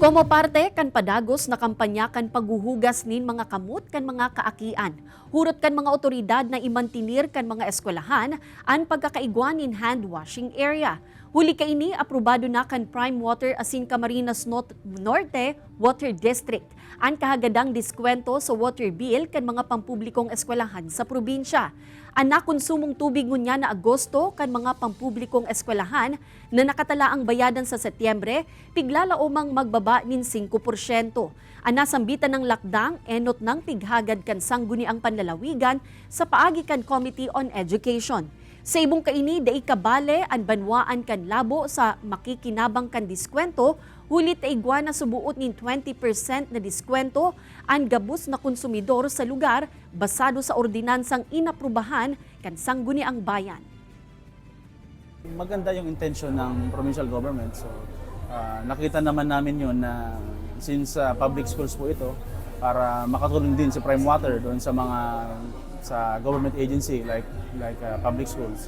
Como parte kan padagos na kampanya kan paghuhugas nin mga kamot kan mga kaakian. Hurot kan mga otoridad na imantinir kan mga eskwelahan ang pagkakaigwan in hand washing area. Huli ka ini aprobado na kan Prime Water asin Camarines Norte Water District ang kahagadang diskwento sa water bill kan mga pampublikong eskwelahan sa probinsya. Ang nakonsumong tubig ngunya na Agosto kan mga pampublikong eskwelahan na nakatala ang bayadan sa Setyembre, piglala umang magbaba nin 5%. Ang nasambitan ng lakdang, enot ng pighagad kan sangguniang panlalawigan sa paagi kan Committee on Education. Sa ibong kaini, dai kabale ang banwaan kan labo sa makikinabang kan diskwento, hulit igwa na subuot nin 20% na diskwento ang gabus na konsumidor sa lugar basado sa ordinansang inaprubahan kan sangguniang bayan. Maganda yung intention ng provincial government. So, nakita naman namin yun na since public schools po ito, para makatulong din sa Prime Water doon sa mga government agency like public schools.